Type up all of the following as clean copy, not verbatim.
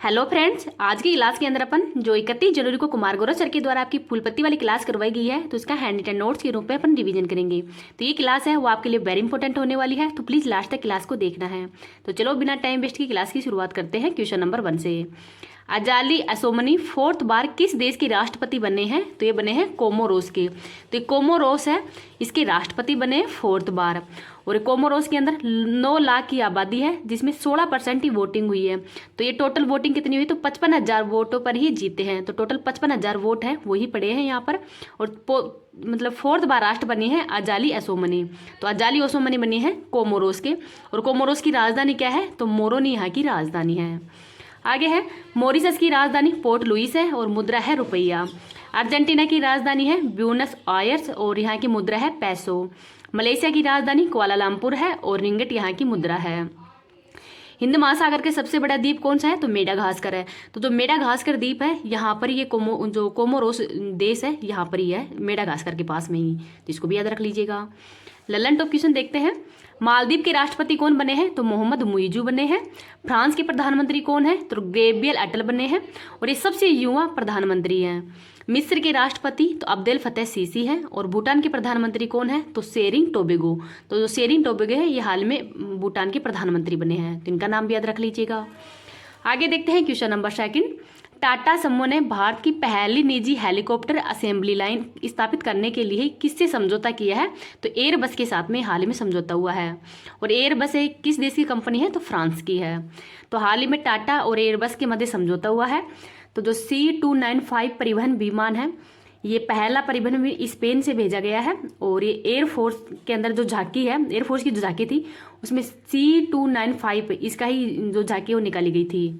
Hello friends, आज की class के अंदर अपन जो 31 जनवरी को कुमार गौरव सर के द्वारा आपकी फूलपत्ती वाली क्लास करवाई गई है, तो उसका हैंड रिटन नोट्स के रूप में अपन रिवीजन करेंगे। तो ये क्लास है वो आपके लिए वेरी इंपॉर्टेंट होने वाली है, तो प्लीज लास्ट तक क्लास को देखना है। तो चलो बिना टाइम वेस्ट की क्लास की शुरुआत करते हैं क्वेश्चन नंबर 1 से। अजाली असोमनी फोर्थ बार किस देश के राष्ट्रपति बने हैं? तो ये बने हैं कोमोरोस के। तो ये कोमोरोस है, इसके राष्ट्रपति बने फोर्थ बार। और कोमोरोस के अंदर 9 लाख की आबादी है, जिसमें 16% ही वोटिंग हुई है। तो ये टोटल वोटिंग कितनी हुई? तो 55,000 वोटों पर ही जीते हैं। तो टोटल 55,000 वोट है वही पड़े हैं यहाँ पर। और मतलब फोर्थ बार राष्ट्र बनी है अजाली असोमनी। तो अजाली असोमनी बनी है कोमोरोस के। और कोमोरोस की राजधानी क्या है? तो मोरोनी यहाँ की राजधानी है। आगे है मॉरिशस की राजधानी पोर्ट लुइस है और मुद्रा है रुपया। अर्जेंटीना की राजधानी है ब्यूनस आयर्स और यहाँ की मुद्रा है पैसो। मलेशिया की राजधानी कुआलालंपुर है और रिंगिट यहाँ की मुद्रा है। हिंद महासागर के सबसे बड़ा द्वीप कौन सा है? तो मेडागास्कर है। तो जो मेडागास्कर द्वीप है यहाँ पर ये जो कोमोरोस देश है यहाँ पर ही है, मेडागास्कर के पास में ही। तो इसको भी याद रख लीजिएगा। ललन टॉप क्वेश्चन देखते हैं। मालदीव के राष्ट्रपति कौन बने हैं? तो मोहम्मद मुइजू बने हैं। फ्रांस के प्रधानमंत्री कौन है? तो गैब्रियल अटल बने हैं और ये सबसे युवा प्रधानमंत्री हैं। मिस्र के राष्ट्रपति तो अब्देल फतेह सीसी हैं। और भूटान के प्रधानमंत्री कौन है? तो सेरिंग टोबेगो। तो जो सेरिंग टोबेगो है ये हाल में भूटान के प्रधानमंत्री बने हैं, तो इनका नाम भी याद रख लीजिएगा। आगे देखते हैं क्वेश्चन नंबर 2। टाटा समूह ने भारत की पहली निजी हेलीकॉप्टर असेंबली लाइन स्थापित करने के लिए किससे समझौता किया है? तो एयरबस के साथ में हाल ही में समझौता हुआ है। और एयरबस एक किस देश की कंपनी है? तो फ्रांस की है। तो हाल ही में टाटा और एयरबस के मध्य समझौता हुआ है। तो जो C295 परिवहन विमान है, ये पहला परिवहन स्पेन से भेजा गया है। और ये एयरफोर्स के अंदर जो झांकी है, एयरफोर्स की जो झांकी थी उसमें C295 इसका ही जो झांकी वो निकाली गई थी।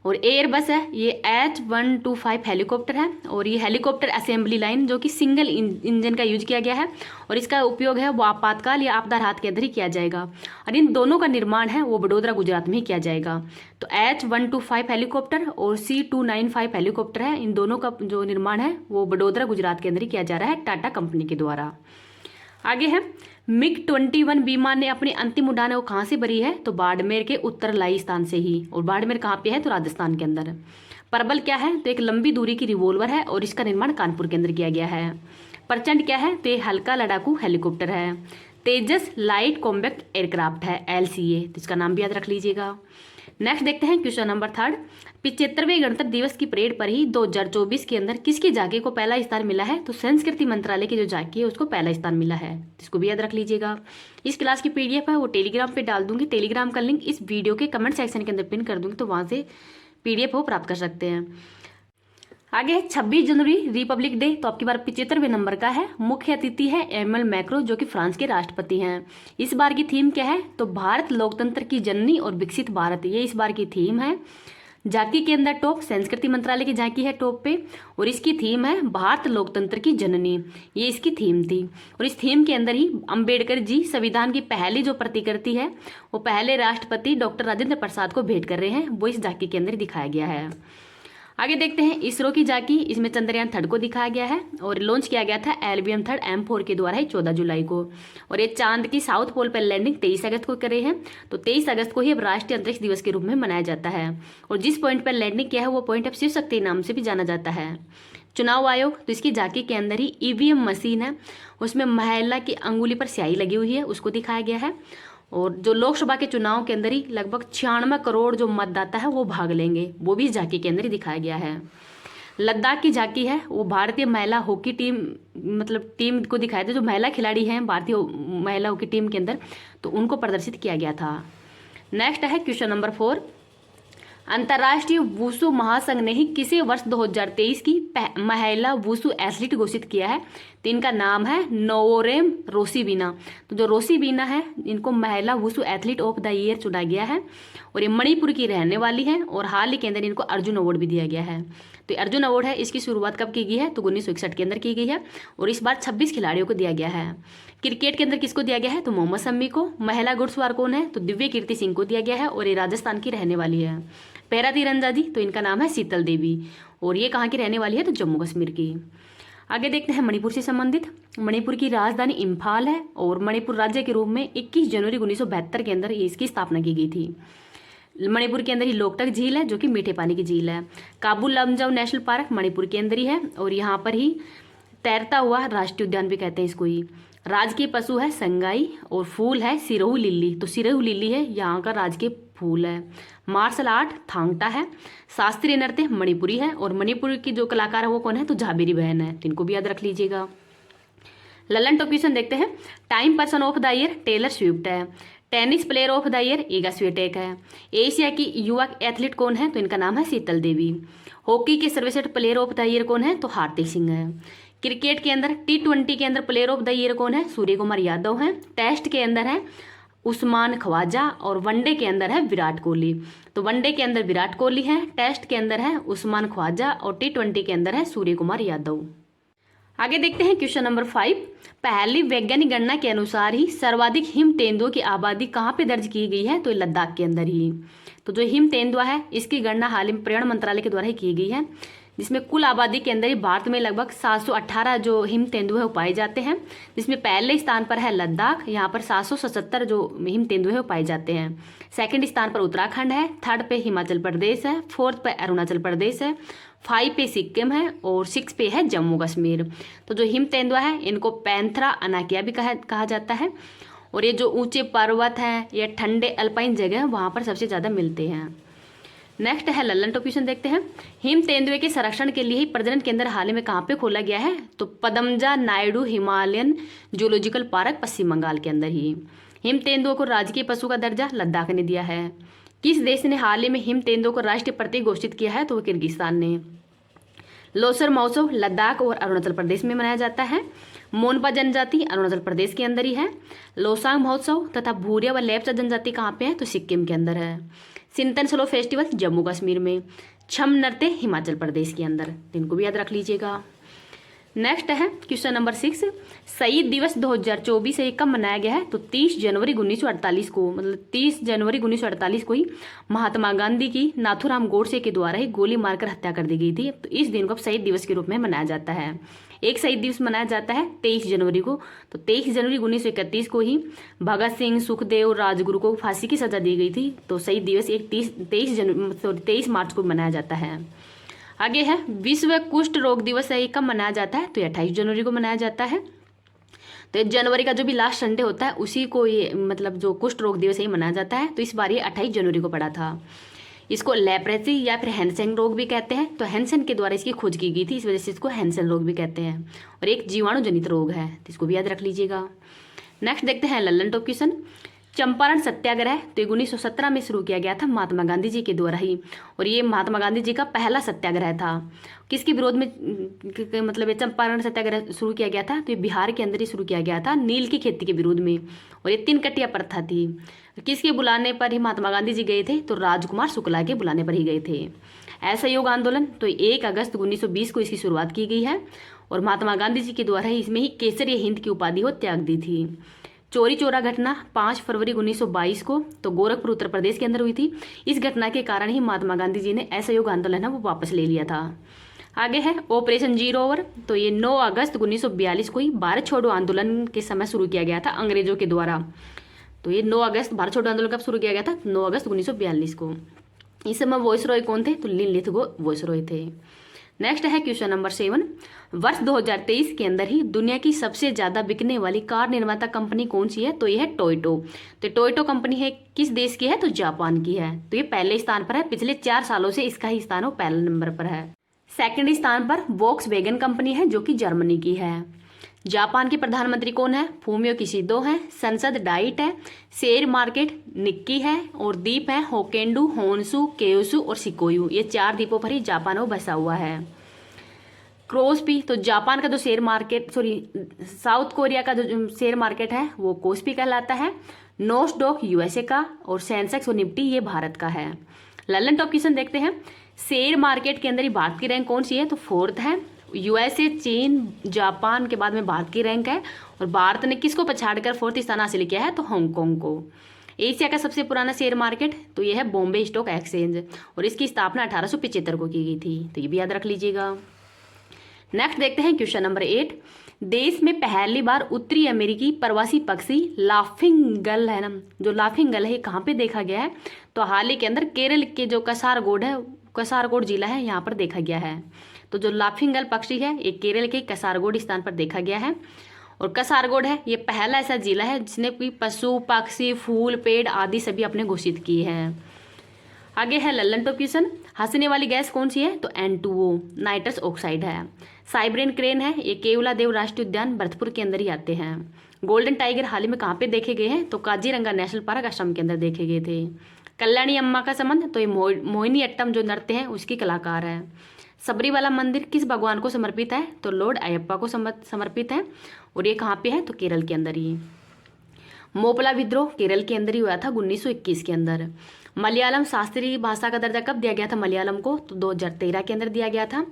और एयरबस है ये H125 हेलीकॉप्टर है। और ये हेलीकॉप्टर असेंबली लाइन जो कि सिंगल इंजन का यूज किया गया है और इसका उपयोग है वो आपातकाल या आपदा राहत के अंदर ही किया जाएगा। और इन दोनों का निर्माण है वो वडोदरा गुजरात में ही किया जाएगा। तो H125 हेलीकॉप्टर और C295 हेलीकॉप्टर है, इन दोनों का जो निर्माण है वो वडोदरा गुजरात के अंदर ही किया जा रहा है टाटा कंपनी के द्वारा। आगे है MiG-21 विमान ने अपनी अंतिम उड़ान वो कहाँ से भरी है? तो बाड़मेर के उत्तरलाई स्थान से ही। और बाड़मेर कहाँ पे है? तो राजस्थान के अंदर। परबल क्या है? तो एक लंबी दूरी की रिवॉल्वर है और इसका निर्माण कानपुर के अंदर किया गया है। प्रचंड क्या है? तो ये हल्का लड़ाकू हेलीकॉप्टर है। तेजस लाइट कॉम्बैक्ट एयरक्राफ्ट है LCA, तो इसका नाम भी याद रख लीजिएगा। नेक्स्ट देखते हैं क्वेश्चन नंबर 3। 75वें गणतंत्र दिवस की परेड पर ही 2024 के अंदर किसकी झांकी को पहला स्थान मिला है? तो संस्कृति मंत्रालय की जो झांकी है उसको पहला स्थान मिला है, इसको भी याद रख लीजिएगा। इस क्लास की PDF है वो टेलीग्राम पे डाल दूंगी। टेलीग्राम का लिंक इस वीडियो के कमेंट सेक्शन के अंदर पिन कर दूंगी, तो वहां से PDF वो प्राप्त कर सकते हैं। आगे है 26 जनवरी रिपब्लिक डे, तो आपकी बार 75वें नंबर का है। मुख्य अतिथि है एमएल मैक्रो जो कि फ्रांस के राष्ट्रपति हैं। इस बार की थीम क्या है? तो भारत लोकतंत्र की जननी और विकसित भारत, ये इस बार की थीम है। झांकी के अंदर टॉप संस्कृति मंत्रालय की झांकी है टॉप पे और इसकी थीम है भारत लोकतंत्र की जननी, ये इसकी थीम थी। और इस थीम के अंदर ही अंबेडकर जी संविधान की पहली जो प्रतिकृति है वो पहले राष्ट्रपति डॉक्टर राजेंद्र प्रसाद को भेंट कर रहे हैं, वो इस झांकी के अंदर दिखाया गया है। आगे देखते हैं इसरो की झांकी, इसमें चंद्रयान 3 को दिखाया गया है और लॉन्च किया गया था LBM 3 M4 के द्वारा ही 14 जुलाई को। और ये चांद की साउथ पोल पर लैंडिंग 23 अगस्त को करे हैं। तो 23 अगस्त को ही अब राष्ट्रीय अंतरिक्ष दिवस के रूप में मनाया जाता है। और जिस पॉइंट पर लैंडिंग किया है वो पॉइंट अब शिव शक्ति नाम से भी जाना जाता है। चुनाव आयोग, तो इसकी झांकी के अंदर ही EVM मशीन है, उसमें महिला की अंगुली पर स्याही लगी हुई है, उसको दिखाया गया है। और जो लोकसभा के चुनाव के अंदर ही लगभग 96 करोड़ जो मतदाता है वो भाग लेंगे, वो भी इस झांकी के अंदर ही दिखाया गया है। लद्दाख की झांकी है वो भारतीय महिला हॉकी टीम टीम को दिखाया था, जो महिला खिलाड़ी हैं भारतीय महिला हॉकी टीम के अंदर, तो उनको प्रदर्शित किया गया था। नेक्स्ट है क्वेश्चन नंबर 4। अंतर्राष्ट्रीय वुशु महासंघ ने ही किसे वर्ष 2023 की महिला वुशु एथलीट घोषित किया है? तो इनका नाम है नोरेम रोसिबिना। तो जो रोसिबिना है इनको महिला wushu athlete of the year चुना गया है और ये मणिपुर की रहने वाली हैं और हाल ही के अंदर इनको अर्जुन अवार्ड भी दिया गया है। तो अर्जुन अवार्ड है, इसकी शुरुआत कब की गई है? तो 1961 के अंदर की गई है और इस बार 26 खिलाड़ियों को दिया गया है। क्रिकेट के अंदर किसको दिया गया है? तो मोहम्मद शमी को। महिला घुड़सवार कौन है? तो दिव्य कीर्ति सिंह को दिया गया है और ये राजस्थान की रहने वाली है। पैरा तीरंदाजी, तो इनका नाम है शीतल देवी और ये कहाँ की रहने वाली है? तो जम्मू कश्मीर की। आगे देखते हैं मणिपुर से संबंधित। मणिपुर की राजधानी इम्फाल है और मणिपुर राज्य के रूप में 21 जनवरी 1972 के अंदर इसकी स्थापना की गई थी। मणिपुर के अंदर ही लोकटक झील है जो कि मीठे पानी की झील है। काबुल लमजाओ नेशनल पार्क मणिपुर के अंदर ही है और यहाँ पर ही तैरता हुआ राष्ट्रीय उद्यान भी कहते हैं इसको ही। राजकीय पशु है संगाई और फूल है सिरोहू लिली, तो सिरोहू लिली है यहाँ का राजकीय फूल है। मार्शल आर्ट थांगटा है। शास्त्रीय नृत्य मणिपुरी है और मणिपुर की जो कलाकार है वो कौन है, तो झाबेरी बहन है, तो इनको भी याद रख लीजिएगा। ललन टॉप क्वेश्चन देखते हैं। Time person of the year Taylor Swift है। Tennis player of the year Iga Swiatek है। एशिया की युवा एथलीट कौन है, तो इनका नाम है शीतल देवी। हॉकी के सर्वश्रेष्ठ प्लेयर ऑफ द ईयर कौन है, तो हार्दिक सिंह है। क्रिकेट के अंदर T20 के अंदर प्लेयर ऑफ द ईयर कौन है, सूर्य कुमार यादव है। टेस्ट के अंदर है उस्मान ख्वाजा और वनडे के अंदर है विराट कोहली। तो वनडे के अंदर विराट कोहली है, टेस्ट के अंदर है उस्मान ख्वाजा और T20 के अंदर है सूर्य कुमार यादव। आगे देखते हैं क्वेश्चन नंबर 5। पहली वैज्ञानिक गणना के अनुसार ही सर्वाधिक हिम तेंदुओं की आबादी कहाँ पे दर्ज की गई है, तो लद्दाख के अंदर ही। तो जो हिम तेंदुआ है इसकी गणना हाल ही में पर्यावरण मंत्रालय के द्वारा ही की गई है, जिसमें कुल आबादी के अंदर ही भारत में लगभग 718 जो हिम तेंदुए है वो पाए जाते हैं, जिसमें पहले स्थान पर है लद्दाख, यहाँ पर 777 जो हिम तेंदुए है वो पाए जाते हैं। सेकंड स्थान पर उत्तराखंड है, थर्ड पे हिमाचल प्रदेश है, फोर्थ पे अरुणाचल प्रदेश है, 5 पे सिक्किम है और 6 पे है जम्मू कश्मीर। तो जो हिम तेंदुआ है इनको पैंथरा अनाकिया भी कहा जाता है और ये जो ऊंचे पर्वत हैं या ठंडे अल्पाइन जगह है वहाँ पर सबसे ज़्यादा मिलते हैं। नेक्स्ट है ललन टॉप क्वेश्चन देखते हैं। हिम तेंदुए के संरक्षण के लिए ही प्रजनन केंद्र हाल ही में कहाँ पे खोला गया है, तो पदमजा नायडू हिमालयन जूलॉजिकल पार्क पश्चिम बंगाल के अंदर ही। हिम तेंदुओं को राजकीय पशु का दर्जा लद्दाख ने दिया है। किस देश ने हाल ही में हिम तेंदुओं को राष्ट्रीय प्रतीक घोषित किया है, तो वो किर्गिस्तान ने। लोसर महोत्सव लद्दाख और अरुणाचल प्रदेश में मनाया जाता है। मोनपा जनजाति अरुणाचल प्रदेश के अंदर ही है। लोसांग महोत्सव तथा भूरिया व लेप्चा जनजाति कहाँ पे है, तो सिक्किम के अंदर है। सिंतन स्लो फेस्टिवल जम्मू कश्मीर में। छम नृत्य हिमाचल प्रदेश के अंदर, इनको भी याद रख लीजिएगा। नेक्स्ट है क्वेश्चन नंबर 6। शहीद दिवस 2024 से कब मनाया गया है, तो 30 जनवरी 1948 को, मतलब 30 जनवरी 1948 को ही महात्मा गांधी की नाथूराम गोडसे के द्वारा ही गोली मारकर हत्या कर दी गई थी। तो इस दिन को अब शहीद दिवस के रूप में मनाया जाता है। एक शहीद दिवस मनाया जाता है 23 जनवरी को। तो 23 जनवरी 1931 को ही भगत सिंह, सुखदेव, राजगुरु को फांसी की सजा दी गई थी। तो शहीद दिवस 23 मार्च को मनाया जाता है। आगे है विश्व कुष्ठ रोग दिवस है, कब मनाया जाता है, तो 28 जनवरी को मनाया जाता है। तो जनवरी का जो भी लास्ट संडे होता है उसी को ये मतलब जो कुष्ठ रोग दिवस है मनाया जाता है। तो इस बार ये 28 जनवरी को पड़ा था। इसको लेप्रेसी या फिर हैंसेन रोग भी कहते हैं। तो हैंसेन के द्वारा इसकी खोज की गई थी, इस वजह से इसको हैंसेन रोग भी कहते हैं और एक जीवाणु जनित रोग है, तो इसको भी याद रख लीजिएगा। नेक्स्ट देखते हैं ललन टॉप क्वेश्चन। चंपारण सत्याग्रह तो 1917 में शुरू किया गया था महात्मा गांधी जी के द्वारा ही, और ये महात्मा गांधी जी का पहला सत्याग्रह था। किसके विरोध में मतलब ये चंपारण सत्याग्रह शुरू किया गया था, तो ये बिहार के अंदर ही शुरू किया गया था नील की खेती के विरोध में, और ये 3 कटिया प्रथा थी। किसके बुलाने पर ही महात्मा गांधी जी गए थे, तो राजकुमार शुक्ला के बुलाने पर ही गए थे। असहयोग आंदोलन तो 1 अगस्त 1920 को इसकी शुरुआत की गई है और महात्मा गांधी जी के द्वारा ही इसमें ही केसरी हिंद की उपाधि को त्याग दी थी। चोरी चोरा घटना 5 फरवरी 1922 को तो गोरखपुर उत्तर प्रदेश के अंदर हुई थी। इस घटना के कारण ही महात्मा गांधी जी ने असहयोग आंदोलन है वो वापस ले लिया था। आगे है ऑपरेशन जीरो ओवर, तो ये 9 अगस्त 1942 को ही भारत छोड़ो आंदोलन के समय शुरू किया गया था अंग्रेजों के द्वारा। तो ये 9 अगस्त भारत छोड़ो आंदोलन कब शुरू किया गया था, 9 अगस्त 1942 को। इस समय वॉइसरॉय कौन थे, तो लिनलिथगो वॉइसरॉय थे। नेक्स्ट है क्वेश्चन नंबर 7। वर्ष 2023 के अंदर ही दुनिया की सबसे ज़्यादा बिकने वाली कार निर्माता कंपनी कौन सी है, तो ये है टोयोटो। तो टोयोटो कंपनी है किस देश की है, तो जापान की है। तो ये पहले स्थान पर है, पिछले 4 सालों से इसका ही स्थान वो पहले नंबर पर है। सेकंड स्थान पर वोक्सवैगन कंपनी है जो कि जर्मनी की है। जापान के प्रधानमंत्री कौन है, फूमियो किशिदो है। संसद डाइट है। शेयर मार्केट निक्की है और द्वीप है होकेंडू, होन्शु, क्योसु और शिकोयू। ये 4 द्वीपों पर ही जापान वो बसा हुआ है। क्रोस्पी तो जापान का जो शेयर मार्केट साउथ कोरिया का जो शेयर मार्केट है वो कोस्पी कहलाता है। नोस्डॉक यूएसए का और सेंसेक्स और निफ्टी ये भारत का है। ललन टॉप क्वेश्चन देखते हैं। शेयर मार्केट के अंदर ही भारत की रैंक कौन सी है, तो 4th है। यूएसए, चीन, जापान के बाद में भारत की रैंक है और भारत ने किसको पछाड़कर 4th स्थान हासिल किया है, तो हांगकांग को। एशिया का सबसे पुराना शेयर मार्केट तो यह है बॉम्बे स्टॉक एक्सचेंज और इसकी स्थापना 1875 को की गई थी, तो ये भी याद रख लीजिएगा। नेक्स्ट देखते हैं क्वेश्चन नंबर 8। देश में पहली बार उत्तरी अमेरिकी प्रवासी पक्षी लाफिंग गल है ना, जो लाफिंग गल है ये कहाँ पे देखा गया है? तो हाल ही के अंदर केरल के जो कसारगोड है, कसारगोड जिला है, यहाँ पर देखा गया है। तो जो लाफिंग गल पक्षी है ये केरल के कसारगोड स्थान पर देखा गया है। और कसारगोड है ये पहला ऐसा जिला है जिसने कोई पशु पक्षी फूल पेड़ आदि सभी अपने घोषित किए हैं। आगे है लल्लन टॉप क्वेश्चन। हंसने वाली गैस कौन सी है? तो N2O नाइट्रस ऑक्साइड है। साइब्रेन क्रेन है ये केवला देव राष्ट्रीय उद्यान भरतपुर के अंदर ही आते हैं। गोल्डन टाइगर हाल ही में कहाँ पे देखे गए हैं? तो काजीरंगा नेशनल पार्क असम के अंदर देखे गए थे। कल्याणी अम्मा का संबंध, तो ये मोहिनी अट्टम जो नृत्य है उसकी कलाकार है। सबरीवाला मंदिर किस भगवान को समर्पित है? तो लॉर्ड अयप्पा को समर्पित है। और ये कहाँ पे है? तो केरल के अंदर ही। मोपला विद्रोह केरल के अंदर ही हुआ था 1921 के अंदर। मलयालम शास्त्रीय भाषा का दर्जा कब दिया गया था मलयालम को? तो 2013 के अंदर दिया गया था।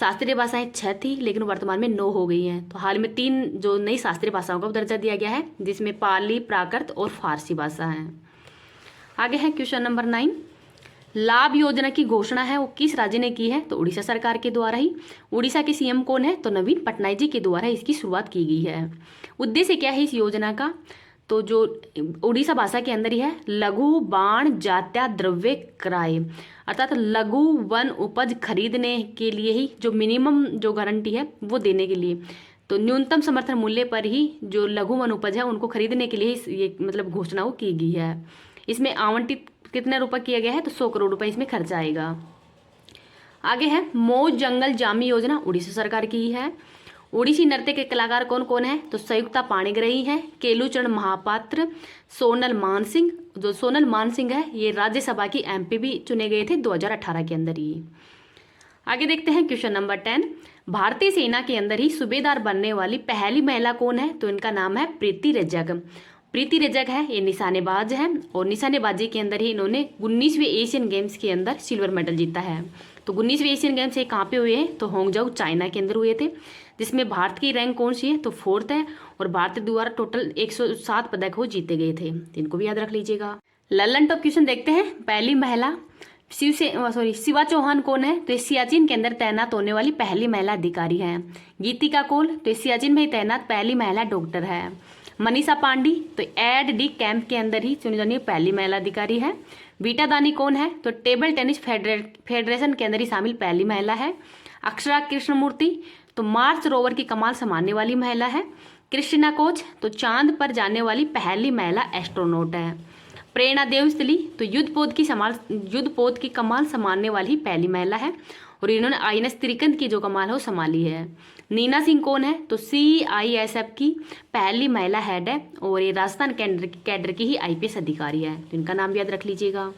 शास्त्रीय भाषाएं 6 थी लेकिन वर्तमान में 9 हो गई हैं। तो हाल में 3 जो नई शास्त्रीय भाषाओं का दर्जा दिया गया है जिसमें पाली प्राकृत और फारसी भाषा है। आगे है क्वेश्चन नंबर 9। लाभ योजना की घोषणा है वो किस राज्य ने की है? तो उड़ीसा सरकार के द्वारा ही। उड़ीसा के सीएम कौन है? तो नवीन पटनायक जी के द्वारा इसकी शुरुआत की गई है। उद्देश्य क्या है इस योजना का? तो जो उड़ीसा भाषा के अंदर ही है लघु बाण जात्या द्रव्य क्रय, अर्थात लघु वन उपज खरीदने के लिए ही जो मिनिमम जो गारंटी है वो देने के लिए, तो न्यूनतम समर्थन मूल्य पर ही जो लघु वन उपज है उनको खरीदने के लिए ये मतलब घोषणा वो की गई है। इसमें आवंटित कितने रुपये किया गया है? तो 100 करोड़ रुपये इसमें खर्च आएगा। आगे है मौज जंगल जामी योजना उड़ीसा सरकार की ही है। ओडिसी नृत्य के कलाकार कौन कौन है? तो संयुक्ता पाणिग्राही है, केलूचरण महापात्र, सोनल मानसिंह। जो सोनल मानसिंह है ये राज्यसभा की MP भी चुने गए थे 2018 के अंदर ही। आगे देखते हैं क्वेश्चन नंबर 10। भारतीय सेना के अंदर ही सूबेदार बनने वाली पहली महिला कौन है? तो इनका नाम है प्रीति रिजक। प्रीति रिजक है ये निशानेबाज है और निशानेबाजी के अंदर ही इन्होंने 19वें एशियन गेम्स के अंदर सिल्वर मेडल जीता है। तो 19वें एशियन गेम्स ये कहाँ पे हुए हैं? तो होंगजाऊ चाइना के अंदर हुए थे, जिसमें भारत की रैंक कौन सी है? तो 4th है। और भारत द्वारा टोटल 107 पदक वो जीते गए थे, इनको भी याद रख लीजिएगा। लल्लन टॉप क्वेश्चन देखते हैं। पहली महिला शिवा चौहान कौन है? तो सियाचिन के अंदर तैनात होने वाली पहली महिला अधिकारी है। गीतिका कौल तो सियाचिन में ही तैनात पहली महिला डॉक्टर है। मनीषा पांडी तो एड डी कैंप के अंदर ही चुनी जानी पहली महिला अधिकारी है। बीटा दानी कौन है? तो टेबल टेनिस फेडरेशन के अंदर ही शामिल पहली महिला है। अक्षरा कृष्णमूर्ति तो मार्स रोवर की कमान संभालने वाली महिला है। क्रिस्टिना कोच तो चांद पर जाने वाली पहली महिला एस्ट्रोनॉट है। प्रेरणा देवस्थली तो युद्धपोत की कमान संभालने वाली पहली महिला है और इन्होंने INS त्रिकंद की जो कमान है वो संभाली है। नीना सिंह कौन है? तो CISF की पहली महिला हेड है और ये राजस्थान कैडर की ही IPS अधिकारी है, तो इनका नाम भी याद रख लीजिएगा।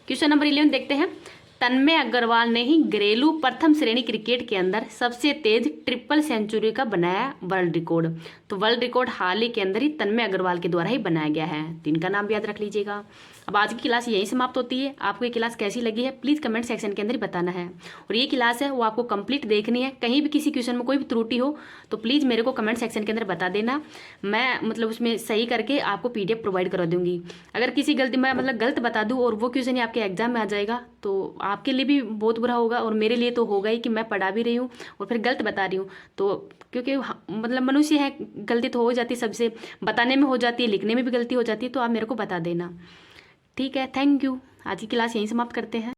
क्वेश्चन नंबर 11 देखते हैं। तन्मय अग्रवाल ने ही घरेलू प्रथम श्रेणी क्रिकेट के अंदर सबसे तेज ट्रिपल सेंचुरी का बनाया वर्ल्ड रिकॉर्ड। तो वर्ल्ड रिकॉर्ड हाल ही के अंदर ही तन्मय अग्रवाल के द्वारा ही बनाया गया है, तो इनका नाम भी याद रख लीजिएगा। अब आज की क्लास यहीं समाप्त होती है। आपको ये क्लास कैसी लगी है प्लीज़ कमेंट सेक्शन के अंदर ही बताना है। और ये क्लास है वो आपको कंप्लीट देखनी है। कहीं भी किसी क्वेश्चन में कोई भी त्रुटि हो तो प्लीज़ मेरे को कमेंट सेक्शन के अंदर बता देना, मैं मतलब उसमें सही करके आपको PDF प्रोवाइड करा दूंगी। अगर किसी गलती मैं मतलब गलत बता दूँ और वो क्वेश्चन ही आपके एग्जाम में आ जाएगा तो आपके लिए भी बहुत बुरा होगा और मेरे लिए तो होगा ही कि मैं पढ़ा भी रही हूँ और फिर गलत बता रही हूँ। तो क्योंकि मतलब मनुष्य है, गलती तो हो जाती है, सबसे बताने में हो जाती है, लिखने में भी गलती हो जाती है, तो आप मेरे को बता देना। ठीक है, थैंक यू। आज की क्लास यहीं समाप्त करते हैं।